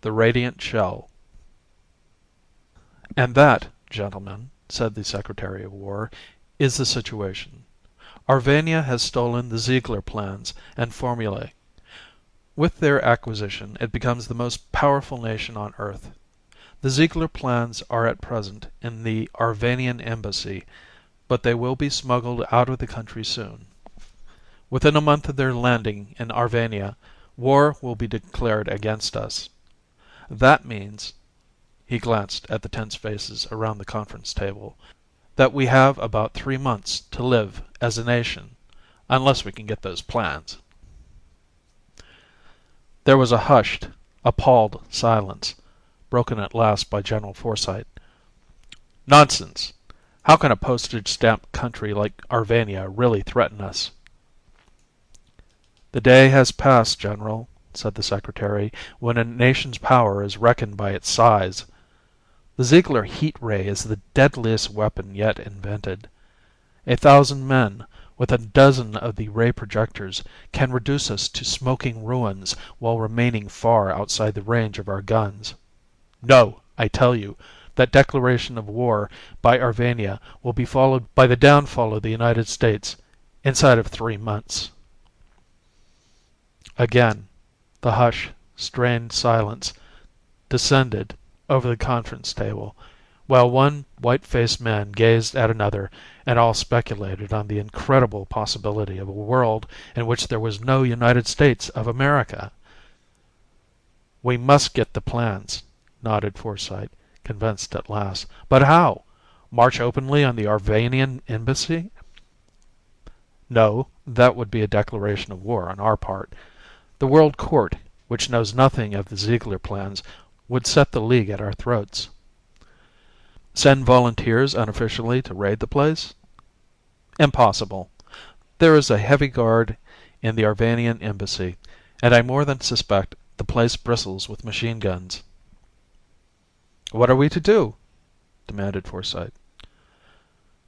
The Radiant Shell. "And that, gentlemen," said the Secretary of War, "is the situation. Arvania has stolen the Ziegler plans and formulae. With their acquisition it becomes the most powerful nation on Earth. The Ziegler plans are at present in the Arvanian embassy, but they will be smuggled out of the country soon. Within a month of their landing in Arvania, war will be declared against us. That means," he glanced at the tense faces around the conference table, "that we have about 3 months to live as a nation, unless we can get those plans." There was a hushed, appalled silence, broken at last by General Forsyth. "Nonsense! How can a postage-stamp country like Arvania really threaten us?" "The day has passed, General," said the Secretary, "when a nation's power is reckoned by its size. The Ziegler heat ray is the deadliest weapon yet invented. 1,000 men, with a dozen of the ray projectors, can reduce us to smoking ruins while remaining far outside the range of our guns. No, I tell you, that declaration of war by Arvania will be followed by the downfall of the United States inside of 3 months." Again the hushed, strained silence descended over the conference table, while one white-faced man gazed at another, and all speculated on the incredible possibility of a world in which there was no United States of America. "We must get the plans," nodded Forsyth, convinced at last. "But how? March openly on the Arvanian embassy?" "No, that would be a declaration of war on our part. The World Court, which knows nothing of the Ziegler plans, would set the League at our throats." "Send volunteers unofficially to raid the place?" "Impossible. There is a heavy guard in the Arvanian embassy, and I more than suspect the place bristles with machine guns." "What are we to do?" demanded Forsyth.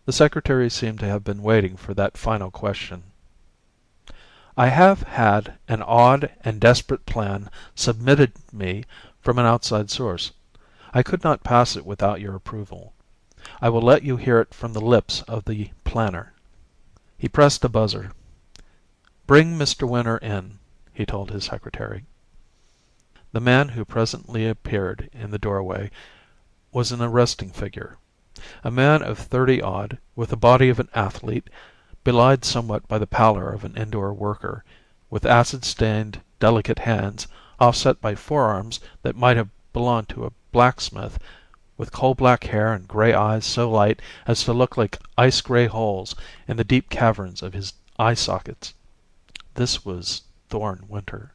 The Secretary seemed to have been waiting for that final question. "I have had an odd and desperate plan submitted me from an outside source. I could not pass it without your approval. I will let you hear it from the lips of the planner." He pressed a buzzer. "Bring Mr. Winter in," he told his secretary. The man who presently appeared in the doorway was an arresting figure. A man of 30 odd, with the body of an athlete, belied somewhat by the pallor of an indoor worker, with acid-stained, delicate hands offset by forearms that might have belonged to a blacksmith, with coal-black hair and gray eyes so light as to look like ice-gray holes in the deep caverns of his eye sockets. This was Thorne Winter.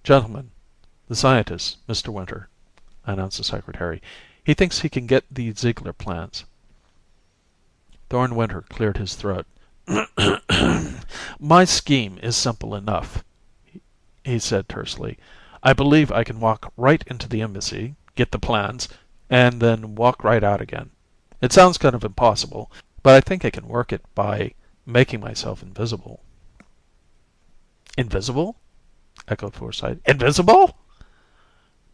"Gentlemen, the scientist, Mr. Winter," announced the secretary. "He thinks he can get the Ziegler plans." Thorne Winter cleared his throat. "My scheme is simple enough," he said tersely. "I believe I can walk right into the embassy, get the plans, and then walk right out again. It sounds kind of impossible, but I think I can work it by making myself invisible." "Invisible?" echoed Forsyth. "Invisible?"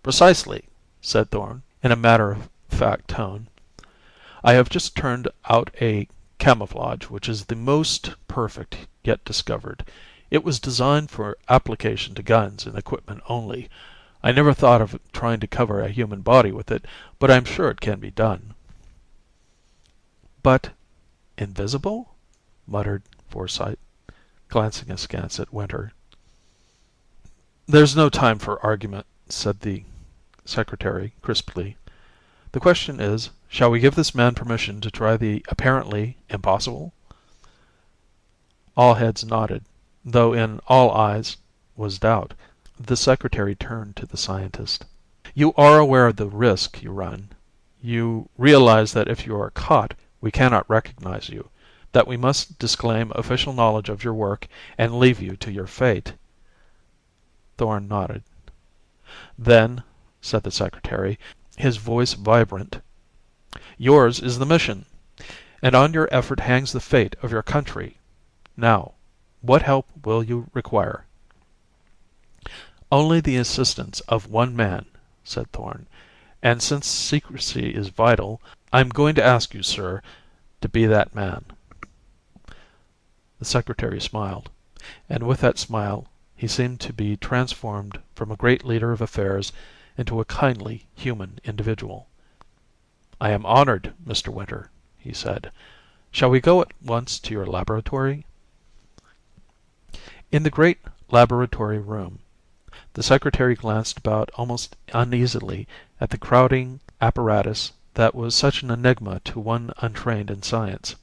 "Precisely," said Thorne, in a matter-of-fact tone. "I have just turned out a camouflage which is the most perfect yet discovered. It was designed for application to guns and equipment only. I never thought of trying to cover a human body with it, but I am sure it can be done." "But invisible?" muttered Forsyth, glancing askance at Winter. "There's no time for argument," said the secretary crisply. "The question is, shall we give this man permission to try the apparently impossible?" All heads nodded, though in all eyes was doubt. The secretary turned to the scientist. "You are aware of the risk you run. You realize that if you are caught we cannot recognize you, that we must disclaim official knowledge of your work and leave you to your fate." Thorne nodded. "Then," said the secretary, his voice vibrant, "yours is the mission, and on your effort hangs the fate of your country. Now, what help will you require?" "Only the assistance of one man," said Thorn. "And since secrecy is vital, I'm going to ask you, sir, to be that man." The secretary smiled, and with that smile he seemed to be transformed from a great leader of affairs into a kindly human individual. "I am honored, Mr. Winter," he said. "Shall we go at once to your laboratory?" In the great laboratory room, the secretary glanced about almost uneasily at the crowding apparatus that was such an enigma to one untrained in science.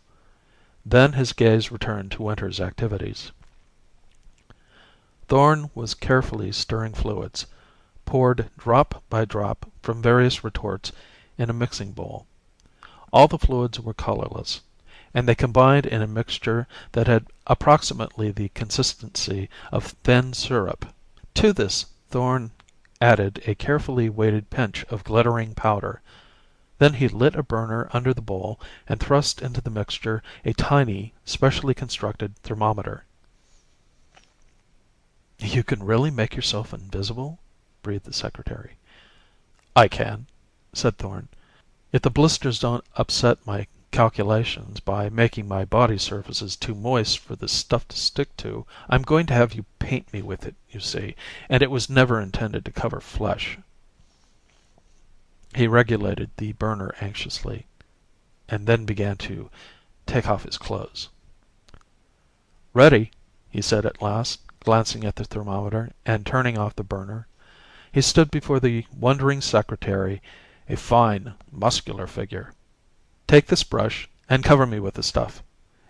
Then his gaze returned to Winter's activities. Thorn was carefully stirring fluids, poured drop by drop from various retorts in a mixing bowl. All the fluids were colorless, and they combined in a mixture that had approximately the consistency of thin syrup. To this Thorn added a carefully weighted pinch of glittering powder. Then he lit a burner under the bowl and thrust into the mixture a tiny, specially constructed thermometer. "You can really make yourself invisible?" breathed the secretary. "I can," said Thorn. "If the blisters don't upset my calculations by making my body surfaces too moist for the stuff to stick to. I'm going to have you paint me with it, you see, and it was never intended to cover flesh." He regulated the burner anxiously, and then began to take off his clothes. "Ready," he said at last, glancing at the thermometer and turning off the burner. He stood before the wondering secretary, a fine, muscular figure. "Take this brush and cover me with the stuff,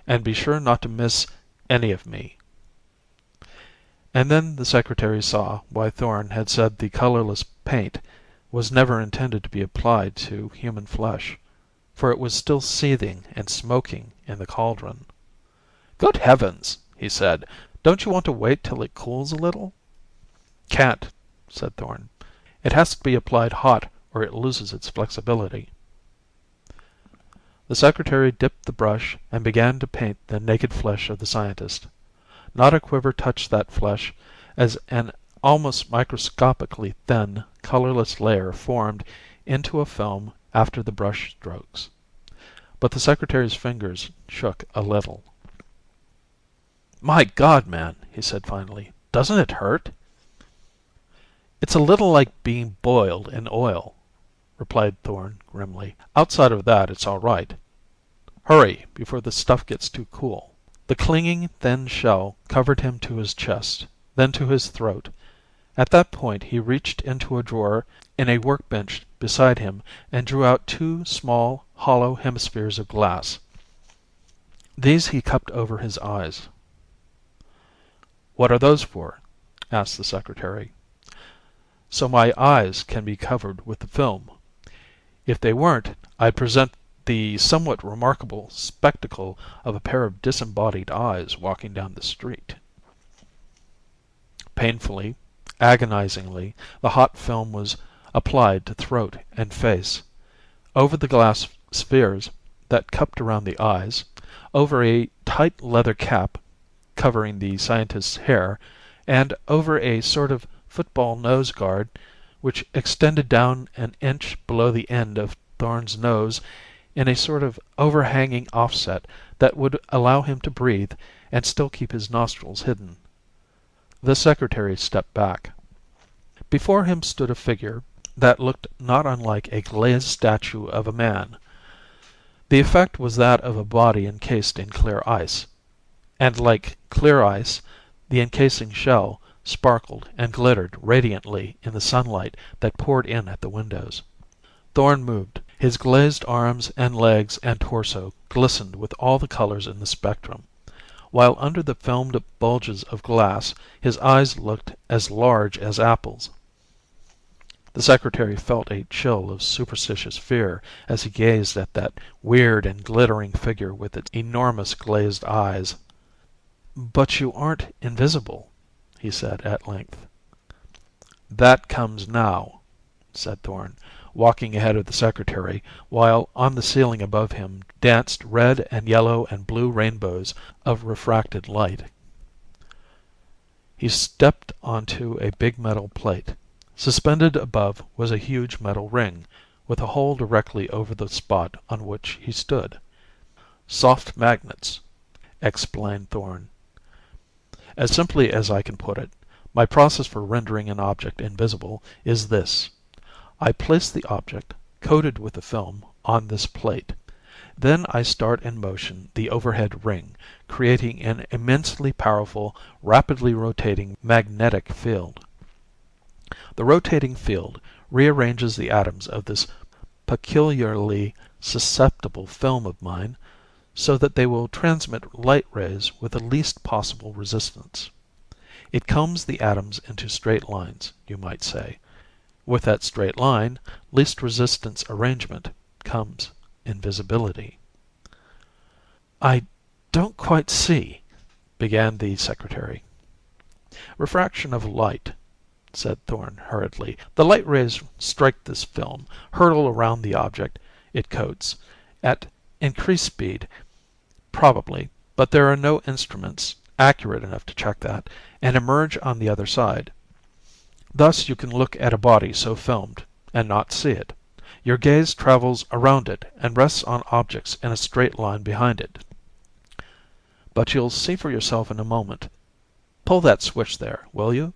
and be sure not to miss any of me." And then the secretary saw why Thorn had said the colorless paint was never intended to be applied to human flesh, for it was still seething and smoking in the cauldron. "Good heavens!" he said. "Don't you want to wait till it cools a little?" "Can't," said Thorn. "It has to be applied hot or it loses its flexibility." The secretary dipped the brush and began to paint the naked flesh of the scientist. Not a quiver touched that flesh as an almost microscopically thin, colorless layer formed into a film after the brush strokes. But the secretary's fingers shook a little. "My God, man," he said finally, "doesn't it hurt?" "It's a little like being boiled in oil," replied Thorn grimly. "Outside of that, it's all right. Hurry, before the stuff gets too cool." The clinging thin shell covered him to his chest, then to his throat. At that point he reached into a drawer in a workbench beside him and drew out two small, hollow hemispheres of glass. These he cupped over his eyes. "What are those for?" asked the secretary. "So my eyes can be covered with the film. If they weren't, I'd present the somewhat remarkable spectacle of a pair of disembodied eyes walking down the street." Painfully, agonizingly, the hot film was applied to throat and face, over the glass spheres that cupped around the eyes, over a tight leather cap covering the scientist's hair, and over a sort of football nose guard which extended down an inch below the end of Thorn's nose in a sort of overhanging offset that would allow him to breathe and still keep his nostrils hidden. The secretary stepped back. Before him stood a figure that looked not unlike a glazed statue of a man. The effect was that of a body encased in clear ice, and like clear ice, the encasing shell sparkled and glittered radiantly in the sunlight that poured in at the windows. Thorn moved. His glazed arms and legs and torso glistened with all the colors in the spectrum, while under the filmed bulges of glass his eyes looked as large as apples. The secretary felt a chill of superstitious fear as he gazed at that weird and glittering figure with its enormous glazed eyes. "But you aren't invisible," he said at length. "That comes now," said Thorn, walking ahead of the secretary, while on the ceiling above him danced red and yellow and blue rainbows of refracted light. He stepped onto a big metal plate. Suspended above was a huge metal ring, with a hole directly over the spot on which he stood. "Soft magnets," explained Thorn. "As simply as I can put it, my process for rendering an object invisible is this. I place the object, coated with the film, on this plate. Then I start in motion the overhead ring, creating an immensely powerful, rapidly rotating magnetic field. The rotating field rearranges the atoms of this peculiarly susceptible film of mine so that they will transmit light rays with the least possible resistance. It combs the atoms into straight lines, you might say. With that straight line, least resistance arrangement, comes invisibility." "I don't quite see," began the secretary. "Refraction of light," said Thorn hurriedly. "The light rays strike this film, hurtle around the object it coats at increased speed, probably, but there are no instruments accurate enough to check that, and emerge on the other side. Thus you can look at a body so filmed and not see it. Your gaze travels around it and rests on objects in a straight line behind it. But you'll see for yourself in a moment. Pull that switch there, will you?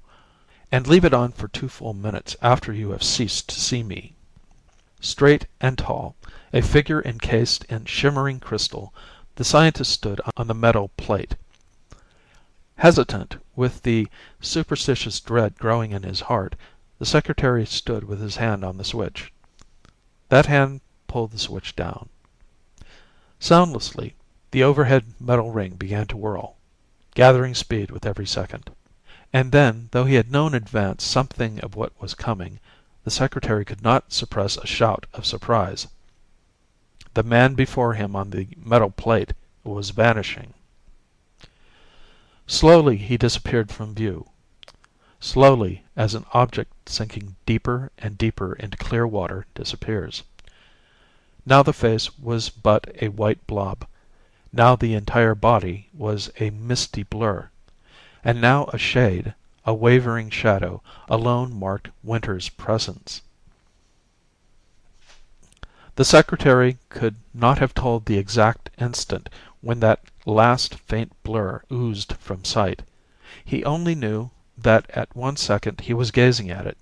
And leave it on for 2 full minutes after you have ceased to see me." Straight and tall, a figure encased in shimmering crystal, the scientist stood on the metal plate. Hesitant, with the superstitious dread growing in his heart, the secretary stood with his hand on the switch. That hand pulled the switch down. Soundlessly, the overhead metal ring began to whirl, gathering speed with every second. And then, though he had known in advance something of what was coming, the secretary could not suppress a shout of surprise. The man before him on the metal plate was vanishing. Slowly he disappeared from view. Slowly, as an object sinking deeper and deeper into clear water disappears. Now the face was but a white blob. Now the entire body was a misty blur. And now a shade, a wavering shadow, alone marked Winter's presence. The secretary could not have told the exact instant when that last faint blur oozed from sight. He only knew that at one second he was gazing at it,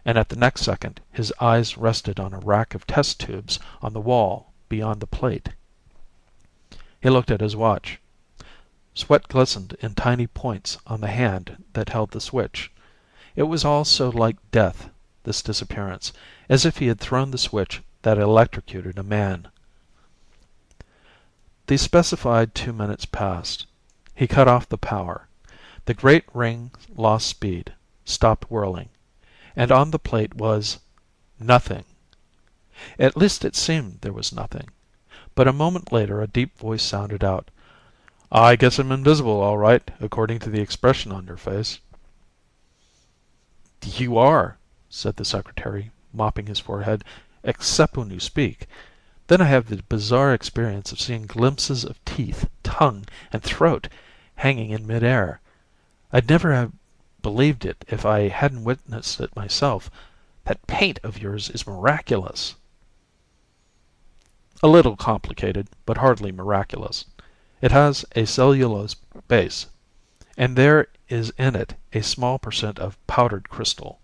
and at the next second his eyes rested on a rack of test tubes on the wall beyond the plate. He looked at his watch. Sweat glistened in tiny points on the hand that held the switch. It was all so like death, this disappearance, as if he had thrown the switch that electrocuted a man. The specified 2 minutes passed. He cut off the power. The great ring lost speed, stopped whirling, and on the plate was nothing. At least it seemed there was nothing. But a moment later a deep voice sounded out, "I guess I'm invisible, all right, according to the expression on your face." "You are," said the secretary, mopping his forehead, "except when you speak. Then I have the bizarre experience of seeing glimpses of teeth, tongue, and throat hanging in midair. I'd never have believed it if I hadn't witnessed it myself. That paint of yours is miraculous." "A little complicated, but hardly miraculous. It has a cellulose base, and there is in it a small percent of powdered crystal.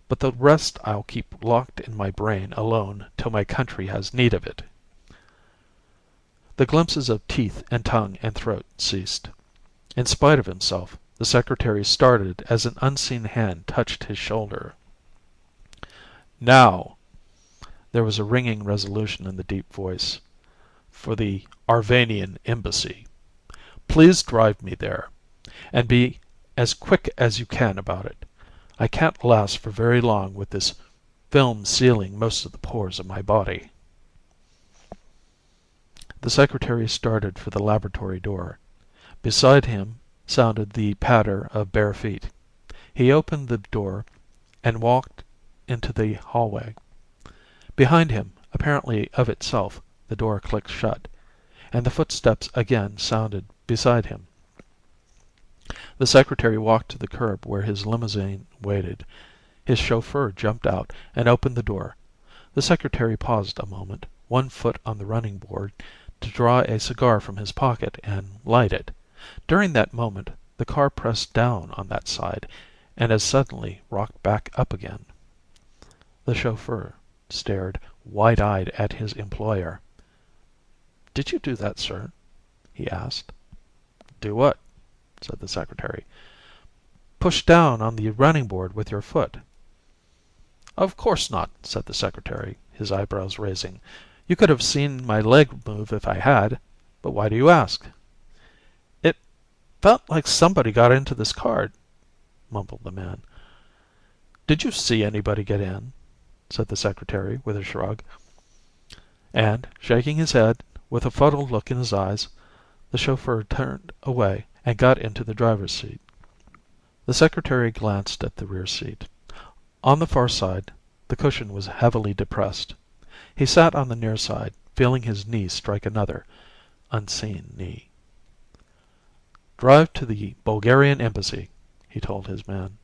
But the rest I'll keep locked in my brain alone till my country has need of it." The glimpses of teeth and tongue and throat ceased. In spite of himself, the secretary started as an unseen hand touched his shoulder. "Now," there was a ringing resolution in the deep voice, "for the Arvanian embassy. Please drive me there, and be as quick as you can about it. I can't last for very long with this film sealing most of the pores of my body." The secretary started for the laboratory door. Beside him sounded the patter of bare feet. He opened the door and walked into the hallway. Behind him, apparently of itself, the door clicked shut, and the footsteps again sounded beside him. The secretary walked to the curb where his limousine waited. His chauffeur jumped out and opened the door. The secretary paused a moment, one foot on the running board, to draw a cigar from his pocket and light it. During that moment the car pressed down on that side, and as suddenly rocked back up again. The chauffeur stared wide-eyed at his employer. "Did you do that, sir?" he asked. "Do what?" said the secretary. "Push down on the running board with your foot." "Of course not," said the secretary, his eyebrows raising. "You could have seen my leg move if I had. But why do you ask?" "It felt like somebody got into this car," mumbled the man. "Did you see anybody get in?" said the secretary with a shrug. And, shaking his head, with a fuddled look in his eyes, the chauffeur turned away and got into the driver's seat. The secretary glanced at the rear seat. On the far side, the cushion was heavily depressed. He sat on the near side, feeling his knee strike another, unseen knee. "Drive to the Bulgarian Embassy," he told his man.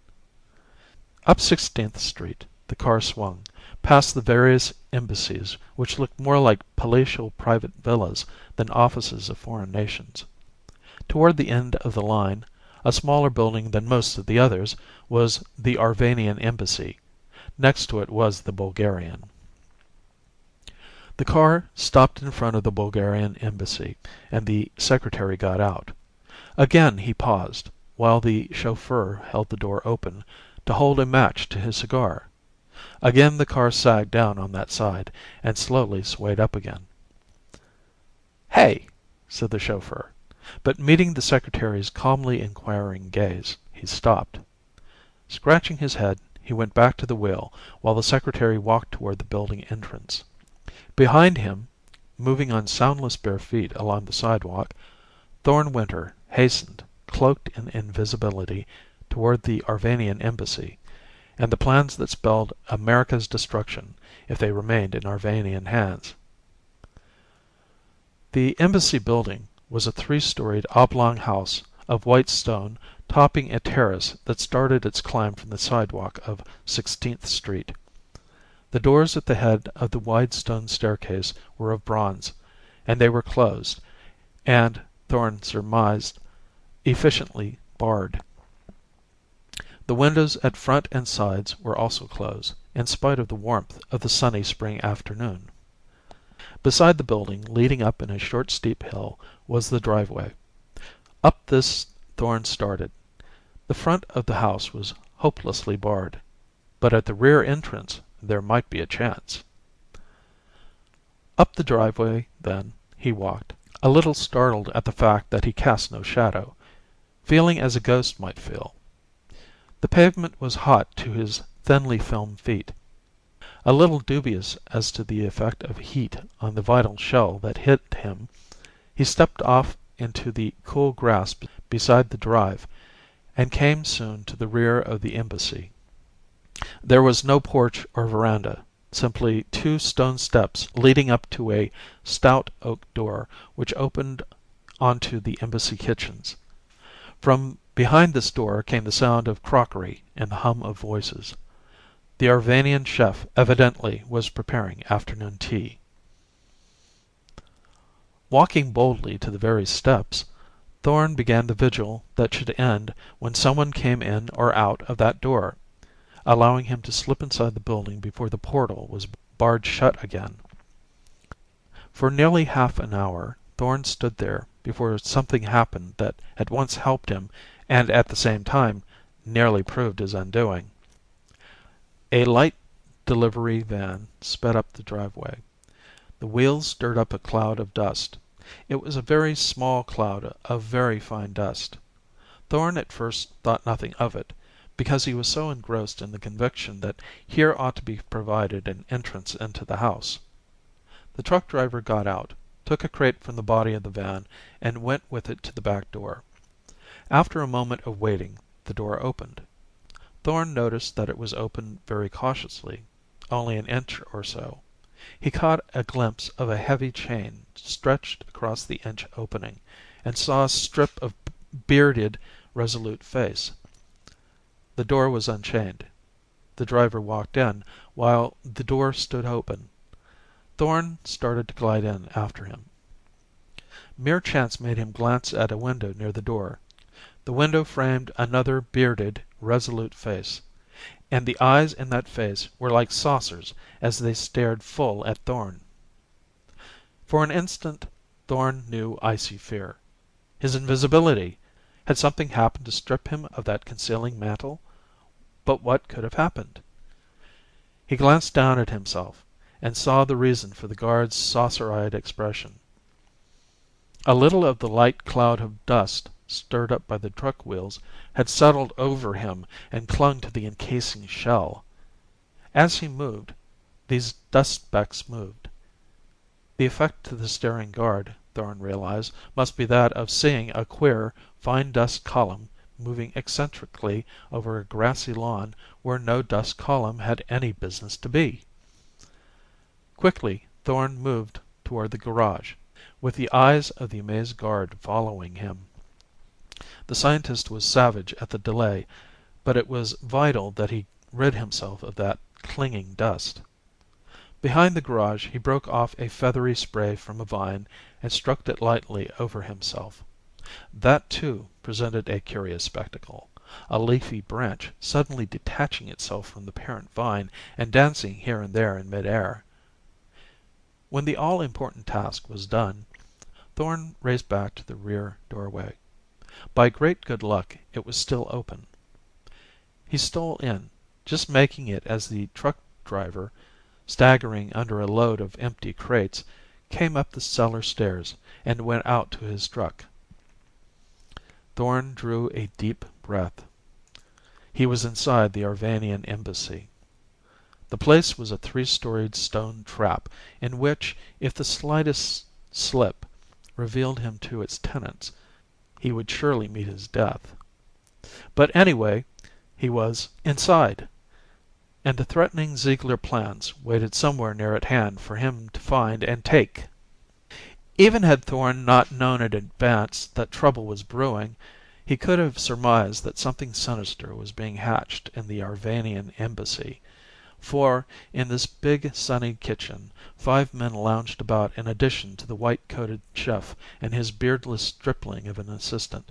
Up 16th Street the car swung, past the various embassies which looked more like palatial private villas than offices of foreign nations. Toward the end of the line, a smaller building than most of the others, was the Arvanian Embassy. Next to it was the Bulgarian. The car stopped in front of the Bulgarian Embassy, and the secretary got out. Again he paused, while the chauffeur held the door open, to hold a match to his cigar. Again the car sagged down on that side, and slowly swayed up again. "Hey!" said the chauffeur, but meeting the secretary's calmly inquiring gaze, he stopped. Scratching his head, he went back to the wheel, while the secretary walked toward the building entrance. Behind him, moving on soundless bare feet along the sidewalk, Thorne Winter hastened, cloaked in invisibility, toward the Arvanian Embassy, and the plans that spelled America's destruction if they remained in Arvanian hands. The embassy building was a three-storied oblong house of white stone topping a terrace that started its climb from the sidewalk of 16th Street. The doors at the head of the wide stone staircase were of bronze, and they were closed, and, Thorne surmised, efficiently barred. The windows at front and sides were also closed, in spite of the warmth of the sunny spring afternoon. Beside the building, leading up in a short steep hill, was the driveway. Up this Thorne started. The front of the house was hopelessly barred, but at the rear entrance there might be a chance. Up the driveway, then, he walked, a little startled at the fact that he cast no shadow, feeling as a ghost might feel. The pavement was hot to his thinly filmed feet. A little dubious as to the effect of heat on the vital shell that hid him, he stepped off into the cool grass beside the drive, and came soon to the rear of the embassy. There was no porch or veranda, simply two stone steps leading up to a stout oak door which opened onto the embassy kitchens. From behind this door came the sound of crockery and the hum of voices. The Arvanian chef evidently was preparing afternoon tea. Walking boldly to the very steps, Thorne began the vigil that should end when someone came in or out of that door, allowing him to slip inside the building before the portal was barred shut again. For nearly half an hour Thorne stood there before something happened that at once helped him and at the same time nearly proved his undoing. A light delivery van sped up the driveway. The wheels stirred up a cloud of dust. It was a very small cloud of very fine dust. Thorne at first thought nothing of it, because he was so engrossed in the conviction that here ought to be provided an entrance into the house. The truck driver got out, took a crate from the body of the van, and went with it to the back door. After a moment of waiting, the door opened. Thorne noticed that it was opened very cautiously, only an inch or so. He caught a glimpse of a heavy chain stretched across the inch opening, and saw a strip of bearded resolute face. The door was unchained. The driver walked in, while the door stood open. Thorn started to glide in after him. Mere chance made him glance at a window near the door. The window framed another bearded, resolute face, and the eyes in that face were like saucers as they stared full at Thorn. For an instant Thorn knew icy fear. His invisibility! Had something happened to strip him of that concealing mantle? But what could have happened? He glanced down at himself, and saw the reason for the guard's saucer-eyed expression. A little of the light cloud of dust stirred up by the truck wheels had settled over him and clung to the encasing shell. As he moved, these dust specks moved. The effect to the staring guard, Thorn realized, must be that of seeing a queer, fine dust column moving eccentrically over a grassy lawn where no dust column had any business to be. Quickly Thorn moved toward the garage, with the eyes of the amazed guard following him. The scientist was savage at the delay, but it was vital that he rid himself of that clinging dust. Behind the garage he broke off a feathery spray from a vine and stroked it lightly over himself. That, too, presented a curious spectacle, a leafy branch suddenly detaching itself from the parent vine and dancing here and there in mid-air. When the all-important task was done, Thorn raced back to the rear doorway. By great good luck it was still open. He stole in, just making it as the truck driver, staggering under a load of empty crates, came up the cellar stairs and went out to his truck. Thorn drew a deep breath. He was inside the Arvanian embassy. The place was a three-storied stone trap in which, if the slightest slip revealed him to its tenants, he would surely meet his death. But anyway, he was inside, and the threatening Ziegler plans waited somewhere near at hand for him to find and take. Even had Thorn not known in advance that trouble was brewing, he could have surmised that something sinister was being hatched in the Arvanian embassy, for in this big sunny kitchen 5 men lounged about in addition to the white-coated chef and his beardless stripling of an assistant,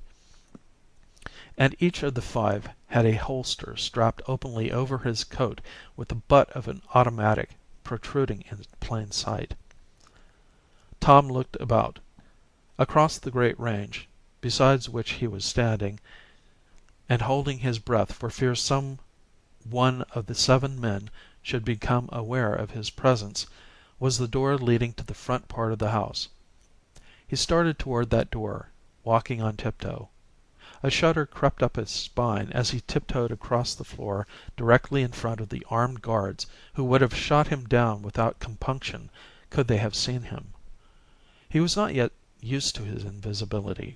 and each of the 5 had a holster strapped openly over his coat with the butt of an automatic protruding in plain sight. Tom looked about. Across the great range, beside which he was standing, and holding his breath for fear some one of the 7 men should become aware of his presence, was the door leading to the front part of the house. He started toward that door, walking on tiptoe. A shudder crept up his spine as he tiptoed across the floor directly in front of the armed guards who would have shot him down without compunction could they have seen him. He was not yet used to his invisibility.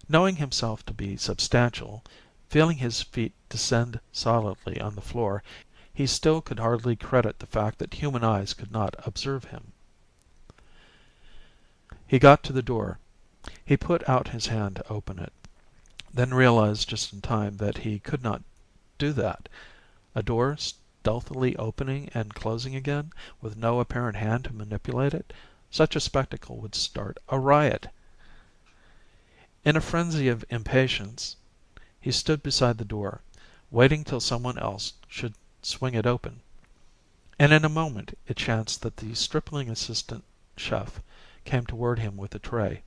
Knowing himself to be substantial, feeling his feet descend solidly on the floor, he still could hardly credit the fact that human eyes could not observe him. He got to the door. He put out his hand to open it, then realized just in time that he could not do that. A door stealthily opening and closing again, with no apparent hand to manipulate it, such a spectacle would start a riot. In a frenzy of impatience, he stood beside the door, waiting till someone else should swing it open. And in a moment it chanced that the stripling assistant chef came toward him with a tray.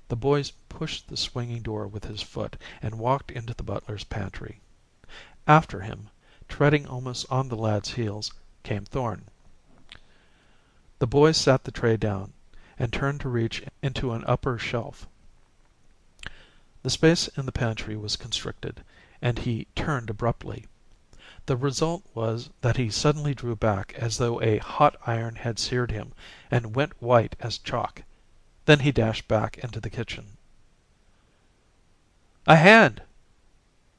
The boy pushed the swinging door with his foot and walked into the butler's pantry. After him, treading almost on the lad's heels, came Thorn. The boy set the tray down and turned to reach into an upper shelf. The space in the pantry was constricted, and he turned abruptly. The result was that he suddenly drew back as though a hot iron had seared him, and went white as chalk. Then he dashed back into the kitchen. "A hand!"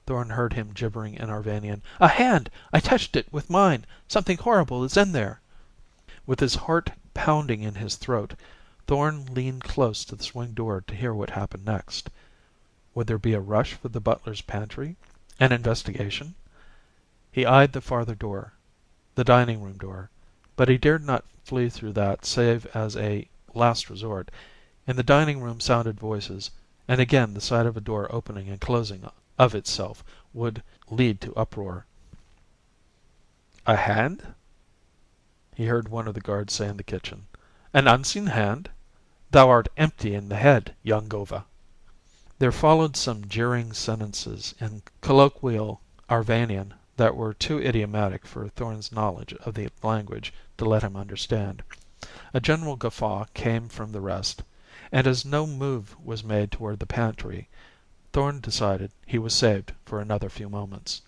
Thorn heard him gibbering in Arvanian. "A hand! I touched it with mine! Something horrible is in there!" With his heart pounding in his throat, Thorn leaned close to the swing door to hear what happened next. Would there be a rush for the butler's pantry? An investigation? He eyed the farther door, the dining room door, but he dared not flee through that save as a last resort. In the dining room sounded voices, and again the sight of a door opening and closing of itself would lead to uproar. "A hand?" he heard one of the guards say in the kitchen. "An unseen hand? Thou art empty in the head, young Gova." There followed some jeering sentences in colloquial Arvanian that were too idiomatic for Thorn's knowledge of the language to let him understand. A general guffaw came from the rest, and as no move was made toward the pantry, Thorn decided he was saved for another few moments.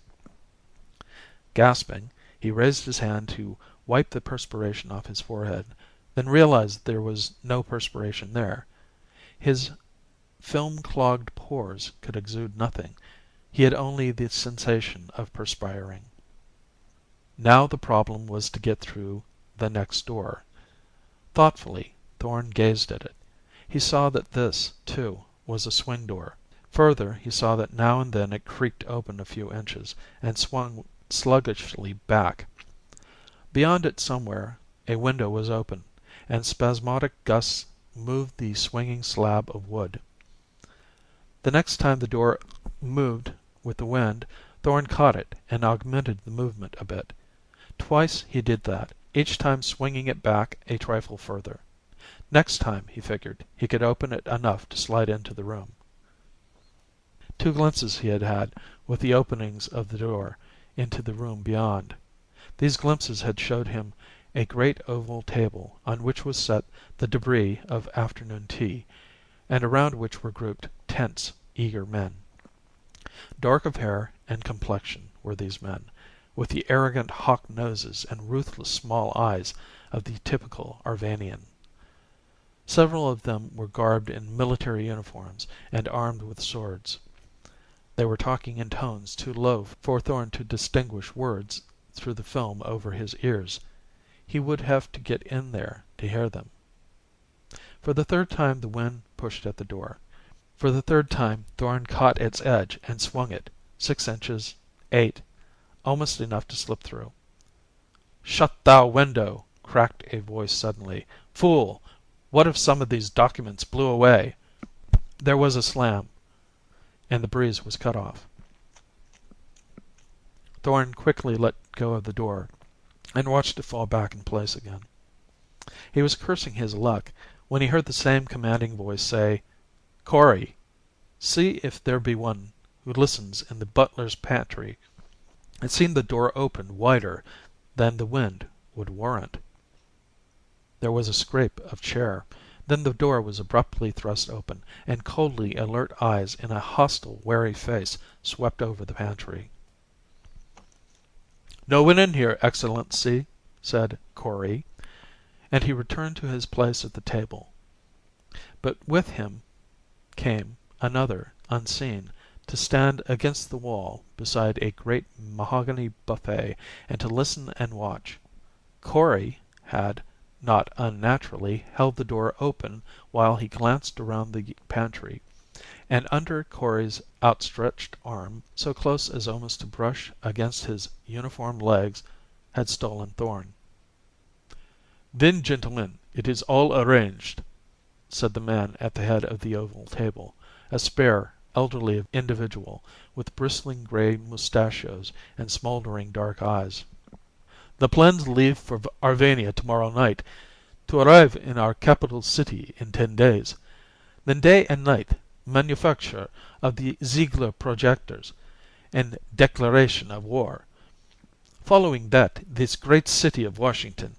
Gasping, he raised his hand to wipe the perspiration off his forehead, then realized there was no perspiration there. His film-clogged pores could exude nothing. He had only the sensation of perspiring. Now the problem was to get through the next door. Thoughtfully, Thorn gazed at it. He saw that this, too, was a swing door. Further, he saw that now and then it creaked open a few inches and swung sluggishly back. Beyond it somewhere a window was open, and spasmodic gusts moved the swinging slab of wood. The next time the door moved with the wind, Thorn caught it and augmented the movement a bit. Twice he did that, each time swinging it back a trifle further. Next time, he figured, he could open it enough to slide into the room. 2 glimpses he had had with the openings of the door into the room beyond. These glimpses had showed him a great oval table on which was set the debris of afternoon tea, and around which were grouped tense, eager men. Dark of hair and complexion were these men, with the arrogant hawk noses and ruthless small eyes of the typical Arvanian. Several of them were garbed in military uniforms and armed with swords. They were talking in tones too low for Thorn to distinguish words through the film over his ears. He would have to get in there to hear them. For the third time the wind pushed at the door. For the third time Thorn caught its edge and swung it, 6 inches, 8, almost enough to slip through. "Shut thou window!" cracked a voice suddenly. "Fool! What if some of these documents blew away?" There was a slam, and the breeze was cut off. Thorn quickly let go of the door and watched it fall back in place again. He was cursing his luck when he heard the same commanding voice say, "Corey, see if there be one who listens in the butler's pantry." It seemed the door opened wider than the wind would warrant. There was a scrape of chair. Then the door was abruptly thrust open, and coldly alert eyes in a hostile, wary face swept over the pantry. "No one in here, Excellency," said Corey, and he returned to his place at the table. But with him came another, unseen, to stand against the wall beside a great mahogany buffet and to listen and watch. Corey had, not unnaturally, held the door open while he glanced around the pantry, and under Corey's outstretched arm, so close as almost to brush against his uniformed legs, had stolen Thorn. "Then, gentlemen, it is all arranged," said the man at the head of the oval table, a spare, elderly individual with bristling gray mustachios and smoldering dark eyes. "The plans leave for Arvania tomorrow night, to arrive in our capital city in 10 days. Then day and night manufacture of the Ziegler projectors and declaration of war. Following that, this great city of Washington,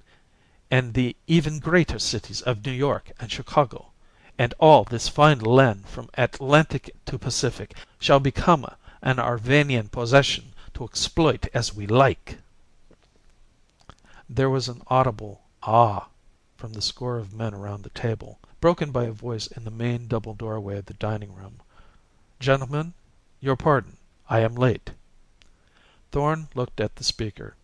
and the even greater cities of New York and Chicago, and all this fine land from Atlantic to Pacific shall become an Arvanian possession to exploit as we like." There was an audible "Ah" from the score of men around the table, broken by a voice in the main double doorway of the dining room. "Gentlemen, your pardon. I am late." Thorn looked at the speaker.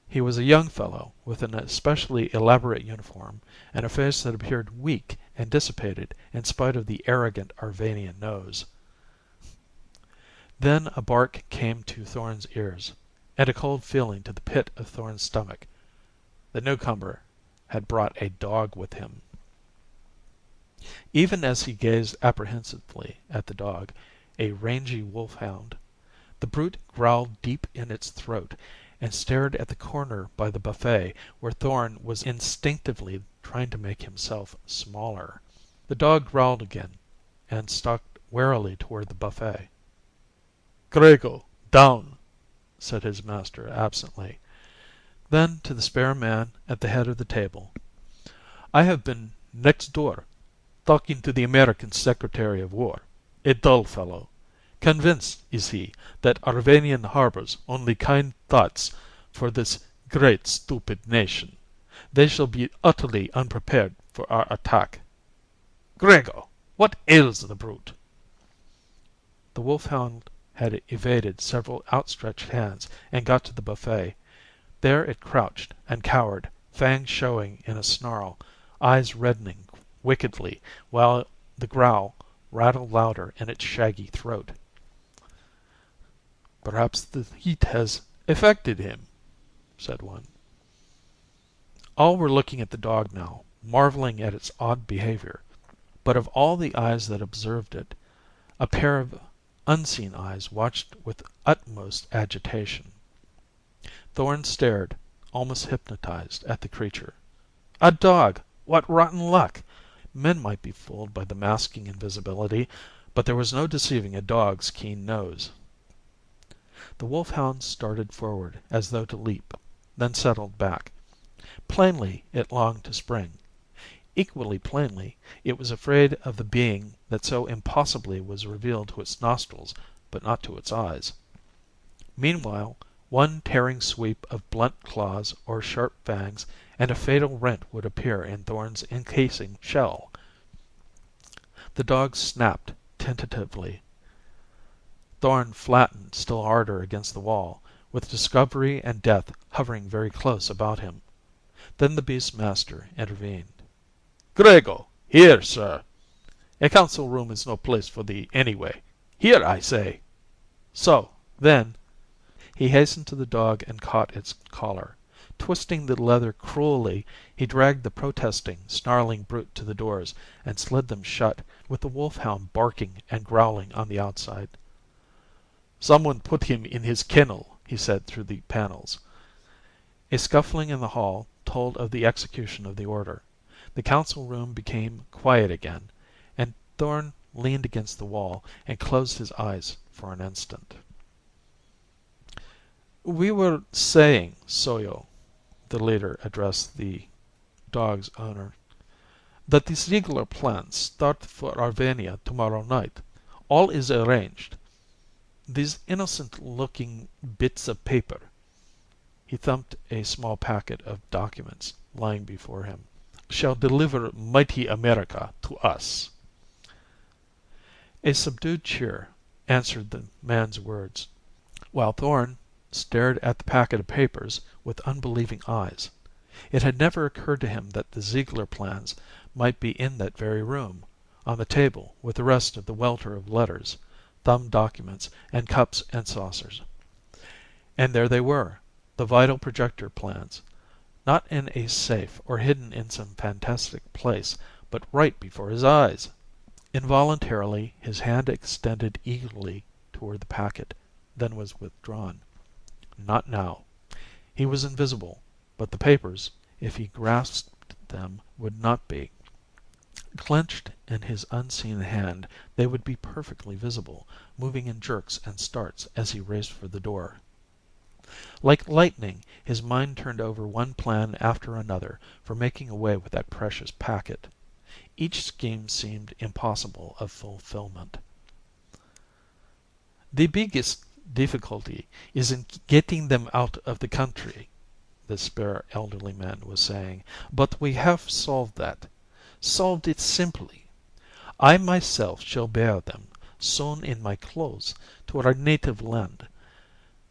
He was a young fellow with an especially elaborate uniform and a face that appeared weak and dissipated in spite of the arrogant Arvanian nose. Then a bark came to Thorn's ears, and a cold feeling to the pit of Thorn's stomach. The newcomer had brought a dog with him. Even as he gazed apprehensively at the dog, a rangy wolfhound, the brute growled deep in its throat and stared at the corner by the buffet where Thorn was instinctively trying to make himself smaller. The dog growled again and stalked warily toward the buffet. "Grego, down," said his master absently. Then to the spare man at the head of the table, "I have been next door, talking to the American Secretary of War, a dull fellow. Convinced is he that Arvanian harbors only kind thoughts for this great stupid nation. They shall be utterly unprepared for our attack. Grego, what ails the brute?" The wolfhound had evaded several outstretched hands and got to the buffet. There it crouched and cowered, fangs showing in a snarl, eyes reddening wickedly, while the growl rattled louder in its shaggy throat. "Perhaps the heat has affected him," said one. All were looking at the dog now, marveling at its odd behavior. But of all the eyes that observed it, a pair of unseen eyes watched with utmost agitation. Thorn stared, almost hypnotized, at the creature. A dog! What rotten luck! Men might be fooled by the masking invisibility, but there was no deceiving a dog's keen nose. The wolfhound started forward as though to leap, then settled back. Plainly it longed to spring. Equally plainly it was afraid of the being that so impossibly was revealed to its nostrils but not to its eyes. Meanwhile one tearing sweep of blunt claws or sharp fangs and a fatal rent would appear in Thorn's encasing shell. The dog snapped tentatively. Thorn flattened still harder against the wall, with discovery and death hovering very close about him. Then the beast's master intervened. "Grego! Here, sir! A council room is no place for thee, anyway. Here, I say! So, then—" He hastened to the dog and caught its collar. Twisting the leather cruelly, he dragged the protesting, snarling brute to the doors and slid them shut, with the wolfhound barking and growling on the outside. "Someone put him in his kennel," he said through the panels. A scuffling in the hall told of the execution of the order. The council room became quiet again, and Thorn leaned against the wall and closed his eyes for an instant. "We were saying, Soyo," the leader addressed the dog's owner, "that the Ziegler plans start for Arvania tomorrow night. All is arranged. These innocent-looking bits of paper," he thumped a small packet of documents lying before him, "shall deliver mighty America to us." A subdued cheer answered the man's words, while Thorn stared at the packet of papers with unbelieving eyes. It had never occurred to him that the Ziegler plans might be in that very room, on the table with the rest of the welter of letters, thumbed documents, and cups and saucers. And there they were, the vital projector plans, not in a safe or hidden in some fantastic place, but right before his eyes. Involuntarily his hand extended eagerly toward the packet, then was withdrawn. Not now. He was invisible, but the papers, if he grasped them, would not be. Clenched in his unseen hand, they would be perfectly visible, moving in jerks and starts as he raced for the door. Like lightning his mind turned over one plan after another for making away with that precious packet. Each scheme seemed impossible of fulfillment. "The biggest difficulty is in getting them out of the country," the spare elderly man was saying, "but we have solved that. Solved it simply. I myself shall bear them, sewn in my clothes, to our native land.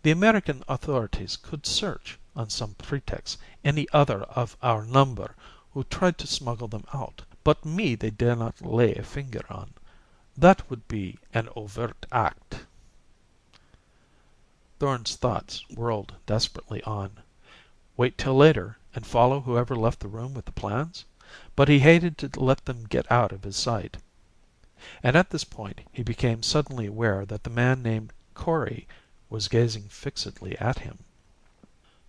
The American authorities could search, on some pretext, any other of our number who tried to smuggle them out, but me they dare not lay a finger on. That would be an overt act." Thorn's thoughts whirled desperately on. Wait till later, and follow whoever left the room with the plans? But he hated to let them get out of his sight. And at this point he became suddenly aware that the man named Corey was gazing fixedly at him.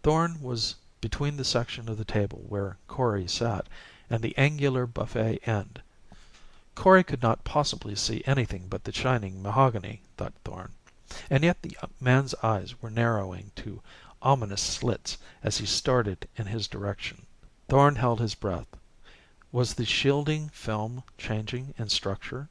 Thorn was between the section of the table where Corey sat and the angular buffet end. Corey could not possibly see anything but the shining mahogany, thought Thorn, and yet the man's eyes were narrowing to ominous slits as he started in his direction. Thorn held his breath. Was the shielding film changing in structure?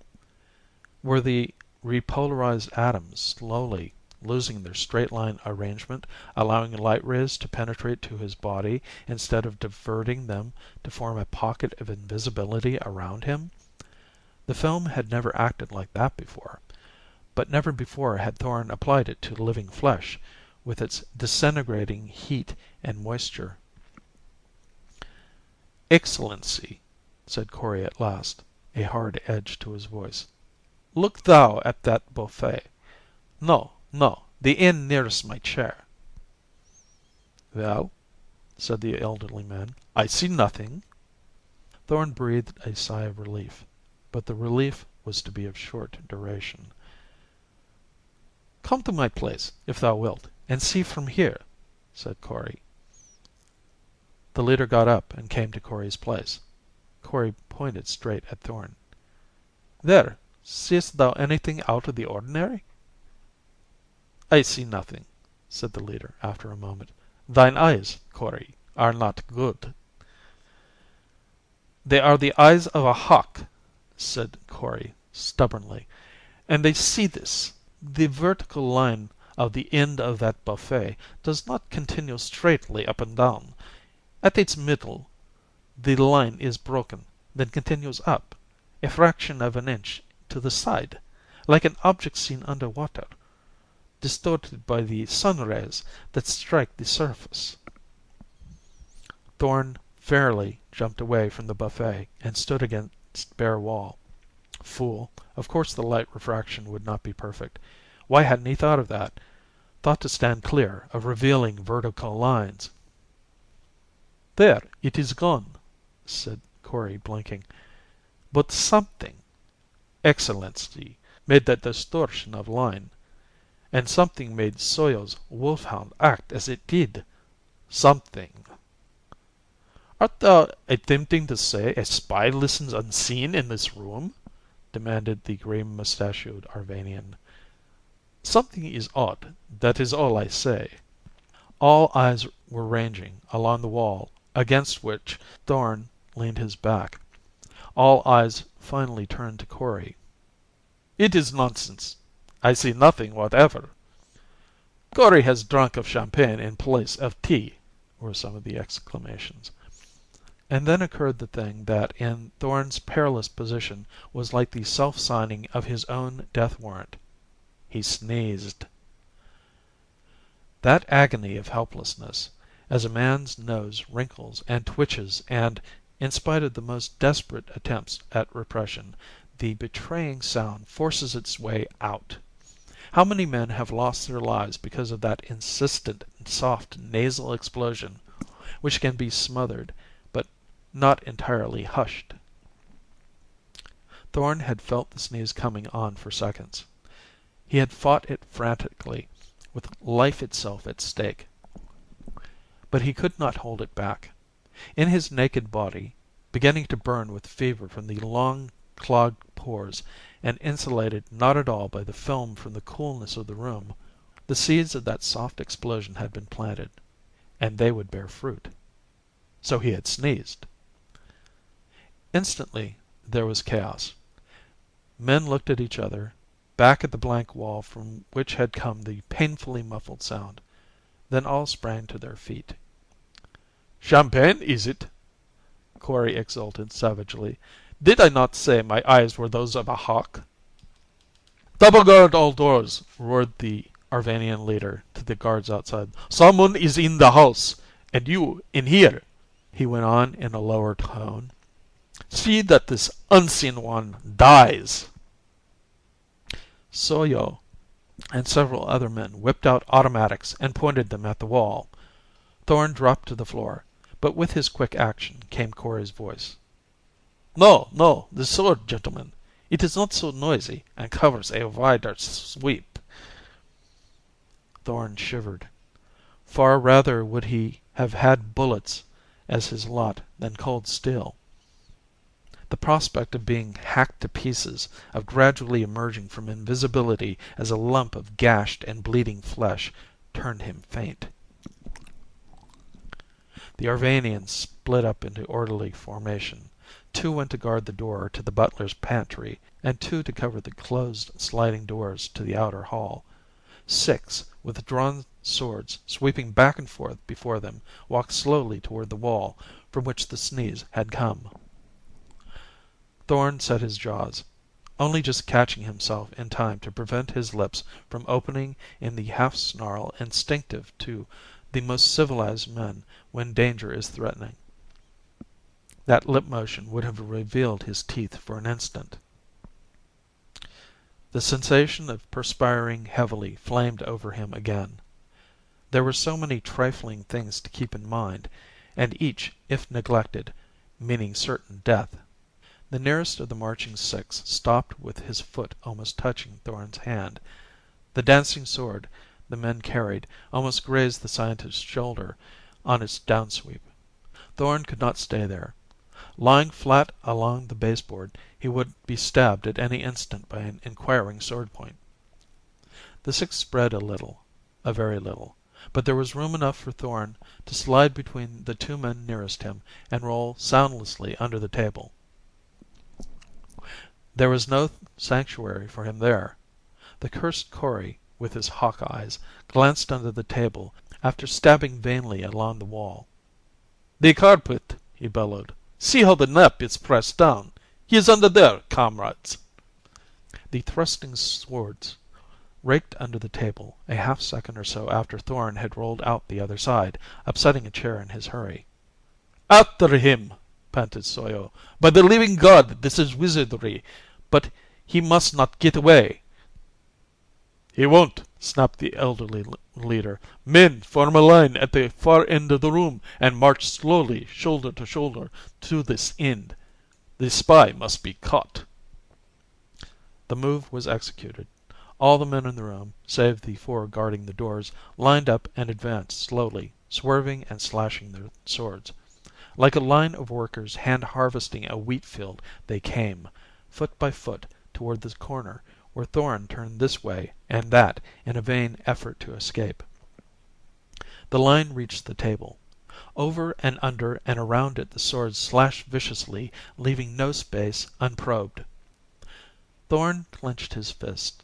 Were the repolarized atoms slowly losing their straight line arrangement, allowing light rays to penetrate to his body instead of diverting them to form a pocket of invisibility around him? The film had never acted like that before, but never before had Thorn applied it to living flesh, with its disintegrating heat and moisture. "Excellency," said Corey at last, a hard edge to his voice, "look thou at that buffet. No, no, the end nearest my chair." "Well," said the elderly man, "I see nothing." Thorn breathed a sigh of relief, but the relief was to be of short duration. "Come to my place, if thou wilt, and see from here," said Corey. The leader got up and came to Corey's place. Corey pointed straight at Thorn. "There, seest thou anything out of the ordinary?" "I see nothing," said the leader after a moment. "Thine eyes, Corey, are not good." "They are the eyes of a hawk," said Corey stubbornly, "and they see this. The vertical line of the end of that buffet does not continue straightly up and down. At its middle the line is broken, then continues up, a fraction of an inch to the side, like an object seen under water, distorted by the sun rays that strike the surface." Thorn fairly jumped away from the buffet and stood against bare wall. Fool, of course the light refraction would not be perfect. Why hadn't he thought of that? Thought to stand clear of revealing vertical lines. "There, it is gone," said Corey, blinking. "But something, Excellency, made that distortion of line. And something made Soyo's wolfhound act as it did. Something." "Art thou attempting to say a spy listens unseen in this room?" demanded the gray-mustachioed Arvanian. "Something is odd, that is all I say." All eyes were ranging along the wall against which Thorn leaned his back. All eyes finally turned to Corey. "It is nonsense. I see nothing whatever." "Corey has drunk of champagne in place of tea," were some of the exclamations. And then occurred the thing that in Thorn's perilous position was like the self-signing of his own death warrant. He sneezed. That agony of helplessness, as a man's nose wrinkles and twitches and, in spite of the most desperate attempts at repression, the betraying sound forces its way out. How many men have lost their lives because of that insistent, soft nasal explosion which can be smothered but not entirely hushed? Thorn had felt the sneeze coming on for seconds. He had fought it frantically, with life itself at stake. But he could not hold it back. In his naked body, beginning to burn with fever from the long clogged pores and insulated not at all by the film from the coolness of the room, the seeds of that soft explosion had been planted, and they would bear fruit. So he had sneezed. Instantly there was chaos. Men looked at each other, back at the blank wall from which had come the painfully muffled sound. Then all sprang to their feet. "Champagne, is it?" Corey exulted savagely. "Did I not say my eyes were those of a hawk?" "Double guard all doors!" roared the Arvanian leader to the guards outside. "Someone is in the house, and you in here," he went on in a lower tone. "See that this unseen one dies." Soyo, and several other men whipped out automatics and pointed them at the wall. Thorn dropped to the floor, but with his quick action came Corey's voice. "No, no, the sword, gentlemen. It is not so noisy and covers a wider sweep." Thorn shivered. Far rather would he have had bullets as his lot than cold steel. The prospect of being hacked to pieces, of gradually emerging from invisibility as a lump of gashed and bleeding flesh, turned him faint. The Arvanians split up into orderly formation. 2 went to guard the door to the butler's pantry, and 2 to cover the closed sliding doors to the outer hall. 6, with drawn swords sweeping back and forth before them, walked slowly toward the wall from which the sneeze had come. Thorn set his jaws, only just catching himself in time to prevent his lips from opening in the half snarl instinctive to the most civilized men when danger is threatening. That lip motion would have revealed his teeth for an instant. The sensation of perspiring heavily flamed over him again. There were so many trifling things to keep in mind, and each, if neglected, meaning certain death. The nearest of the marching 6 stopped with his foot almost touching Thorn's hand. The dancing sword the men carried almost grazed the scientist's shoulder on its downsweep. Thorn could not stay there. Lying flat along the baseboard, he would be stabbed at any instant by an inquiring sword point. The 6 spread a little, a very little, but there was room enough for Thorn to slide between the 2 men nearest him and roll soundlessly under the table. There was no sanctuary for him there. The cursed Corey, with his hawk eyes, glanced under the table after stabbing vainly along the wall. "The carpet!" he bellowed. "See how the nap is pressed down. He is under there, comrades." The thrusting swords raked under the table a half second or so after Thorn had rolled out the other side, upsetting a chair in his hurry. "After him!" panted Soyo. "By the living God, this is wizardry, but he must not get away." "He won't," snapped the elderly leader. "Men, form a line at the far end of the room and march slowly, shoulder to shoulder, to this end. The spy must be caught." The move was executed. All the men in the room, save the 4 guarding the doors, lined up and advanced slowly, swerving and slashing their swords. Like a line of workers hand harvesting a wheat field, they came, foot by foot, toward the corner, where Thorn turned this way and that in a vain effort to escape. The line reached the table. Over and under and around it the swords slashed viciously, leaving no space unprobed. Thorn clenched his fist.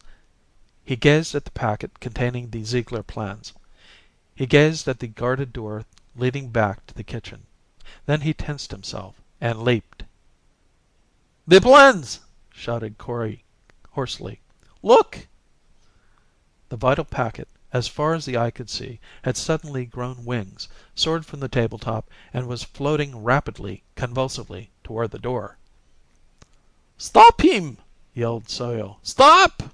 He gazed at the packet containing the Ziegler plans. He gazed at the guarded door leading back to the kitchen. Then he tensed himself and leaped. "The plans!" shouted Corey hoarsely. "Look!" The vital packet, as far as the eye could see, had suddenly grown wings, soared from the tabletop, and was floating rapidly, convulsively, toward the door. "Stop him!" yelled Soyo. "Stop!"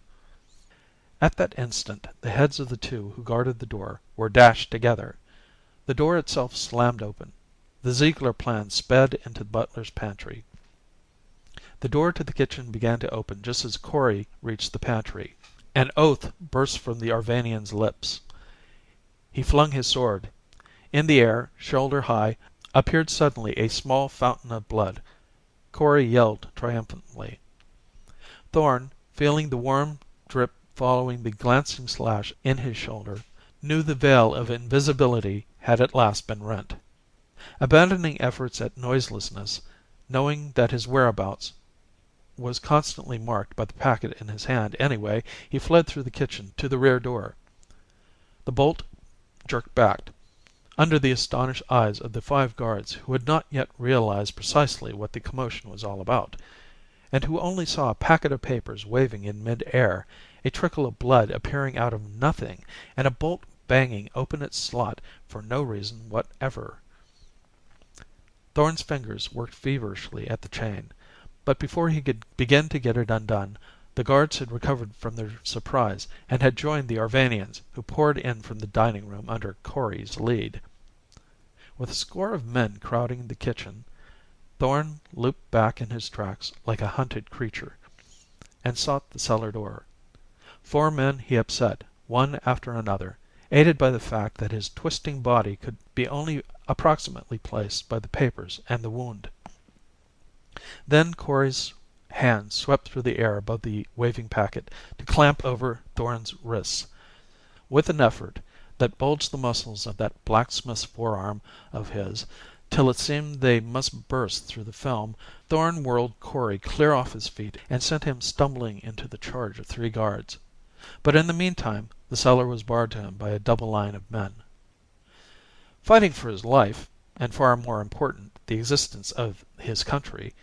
At that instant the heads of the 2 who guarded the door were dashed together. The door itself slammed open. The Ziegler plan sped into the butler's pantry. The door to the kitchen began to open just as Corey reached the pantry. An oath burst from the Arvanian's lips. He flung his sword. In the air, shoulder high, appeared suddenly a small fountain of blood. Corey yelled triumphantly. Thorn, feeling the warm drip following the glancing slash in his shoulder, knew the veil of invisibility had at last been rent. Abandoning efforts at noiselessness, knowing that his whereabouts was constantly marked by the packet in his hand anyway, he fled through the kitchen to the rear door. The bolt jerked back, under the astonished eyes of the 5 guards who had not yet realized precisely what the commotion was all about, and who only saw a packet of papers waving in mid-air, a trickle of blood appearing out of nothing, and a bolt banging open its slot for no reason whatever. Thorn's fingers worked feverishly at the chain, but before he could begin to get it undone, The guards had recovered from their surprise and had joined the Arvanians, who poured in from the dining room under Corey's lead. With a score of men crowding the kitchen, Thorn looped back in his tracks like a hunted creature, and sought the cellar door. 4 men he upset, one after another, aided by the fact that his twisting body could be only approximately placed by the papers and the wound. Then Corey's hand swept through the air above the waving packet to clamp over Thorn's wrists. With an effort that bulged the muscles of that blacksmith's forearm of his till it seemed they must burst through the film, Thorn whirled Corey clear off his feet and sent him stumbling into the charge of 3 guards. But in the meantime the cellar was barred to him by a double line of men. Fighting for his life, and far more important, the existence of his country,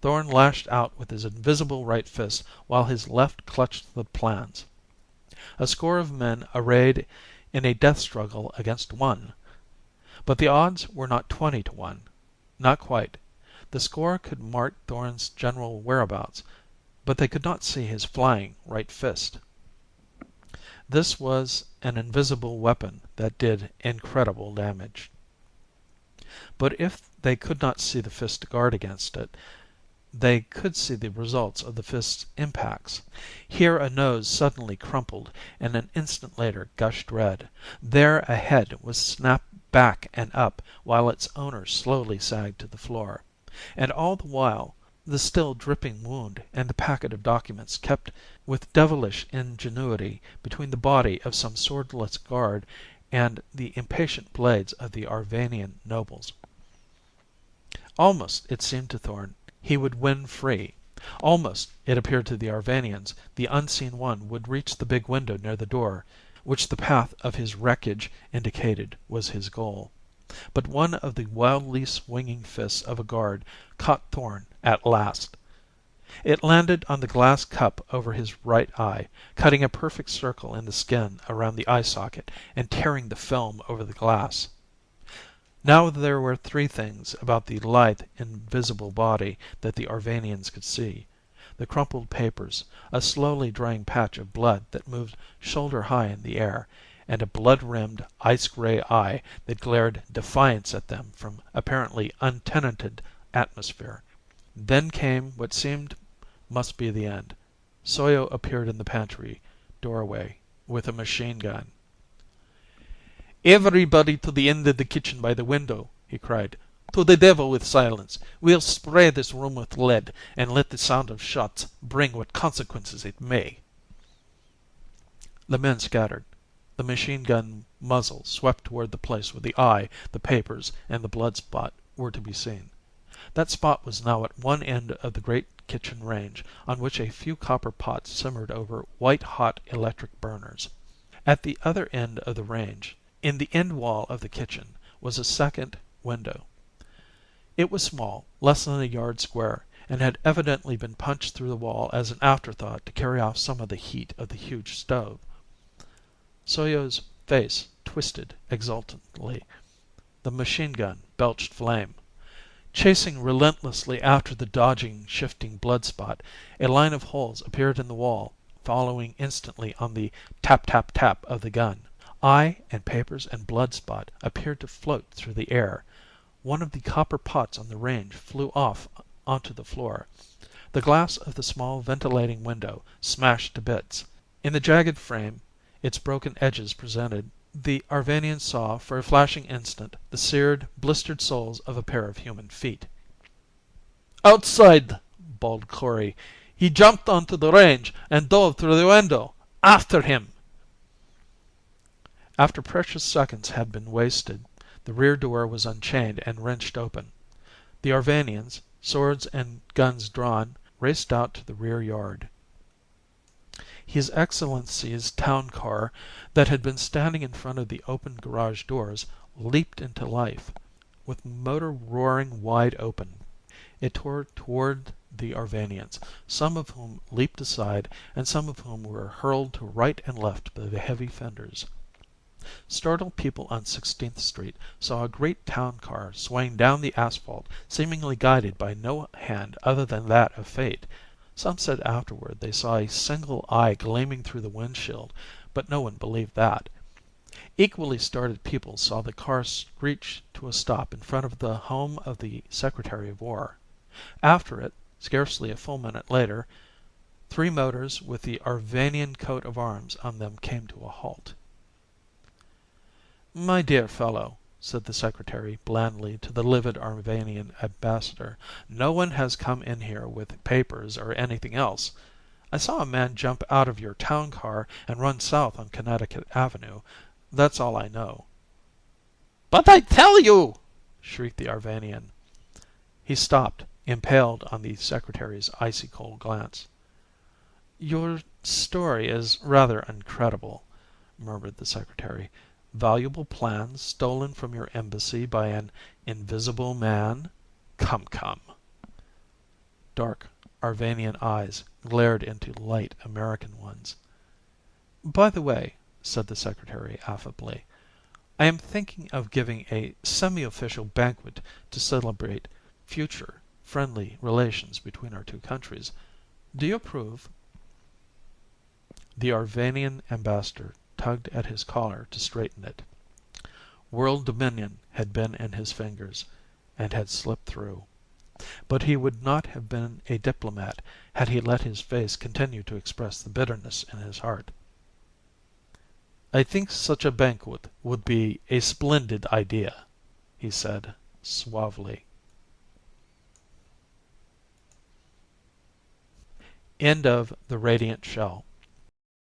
Thorn lashed out with his invisible right fist while his left clutched the plans. A score of men arrayed in a death struggle against 1. But the odds were not 20 to 1. Not quite. The score could mark Thorn's general whereabouts, but they could not see his flying right fist. This was an invisible weapon that did incredible damage. But if they could not see the fist to guard against it, they could see the results of the fist's impacts. Here a nose suddenly crumpled and an instant later gushed red. There a head was snapped back and up while its owner slowly sagged to the floor. And all the while the still dripping wound and the packet of documents kept with devilish ingenuity between the body of some swordless guard and the impatient blades of the Arvanian nobles. Almost, it seemed to Thorn, he would win free. Almost, it appeared to the Arvanians, the unseen one would reach the big window near the door, which the path of his wreckage indicated was his goal. But one of the wildly swinging fists of a guard caught Thorn at last. It landed on the glass cup over his right eye, cutting a perfect circle in the skin around the eye socket and tearing the film over the glass. Now there were 3 things about the lithe, invisible body that the Arvanians could see: the crumpled papers, a slowly drying patch of blood that moved shoulder high in the air, and a blood-rimmed, ice-gray eye that glared defiance at them from apparently untenanted atmosphere. Then came what seemed must be the end. Soyo appeared in the pantry doorway with a machine gun. "Everybody to the end of the kitchen by the window," he cried. "To the devil with silence. We'll spray this room with lead, and let the sound of shots bring what consequences it may." The men scattered. The machine gun muzzle swept toward the place where the eye, the papers, and the blood spot were to be seen. That spot was now at one end of the great kitchen range, on which a few copper pots simmered over white-hot electric burners. At the other end of the range, in the end wall of the kitchen, was a second window. It was small, less than a yard square, and had evidently been punched through the wall as an afterthought to carry off some of the heat of the huge stove. Soyo's face twisted exultantly. The machine gun belched flame. Chasing relentlessly after the dodging, shifting blood spot, a line of holes appeared in the wall, following instantly on the tap tap tap of the gun. Eye and papers and blood spot appeared to float through the air. One of the copper pots on the range flew off onto the floor. The glass of the small ventilating window smashed to bits. In the jagged frame its broken edges presented, the Arvanian saw for a flashing instant the seared, blistered soles of a pair of human feet. "Outside!" bawled Corey. "He jumped onto the range and dove through the window. After him!" After precious seconds had been wasted, the rear door was unchained and wrenched open. The Arvanians, swords and guns drawn, raced out to the rear yard. His Excellency's town car, that had been standing in front of the open garage doors, leaped into life. With motor roaring wide open, it tore toward the Arvanians, some of whom leaped aside and some of whom were hurled to right and left by the heavy fenders. Startled people on 16th Street saw a great town car swaying down the asphalt, seemingly guided by no hand other than that of fate. Some said afterward they saw a single eye gleaming through the windshield, but no one believed that. Equally startled people saw the car screech to a stop in front of the home of the Secretary of War. After it, scarcely a full minute later, three motors with the Arvanian coat of arms on them came to a halt. "My dear fellow," said the Secretary blandly to the livid Arvanian ambassador, "no one has come in here with papers or anything else. I saw a man jump out of your town car and run south on Connecticut Avenue. That's all I know." "But I tell you!" shrieked the Arvanian. He stopped, impaled on the Secretary's icy cold glance. "Your story is rather incredible," murmured the Secretary. "Valuable plans stolen from your embassy by an invisible man? Come, come." Dark Arvanian eyes glared into light American ones. "By the way," said the Secretary affably, "I am thinking of giving a semi-official banquet to celebrate future friendly relations between our two countries. Do you approve?" The Arvanian ambassador tugged at his collar to straighten it. World dominion had been in his fingers, and had slipped through. But he would not have been a diplomat had he let his face continue to express the bitterness in his heart. "I think such a banquet would be a splendid idea," he said suavely. End of The Radiant Shell.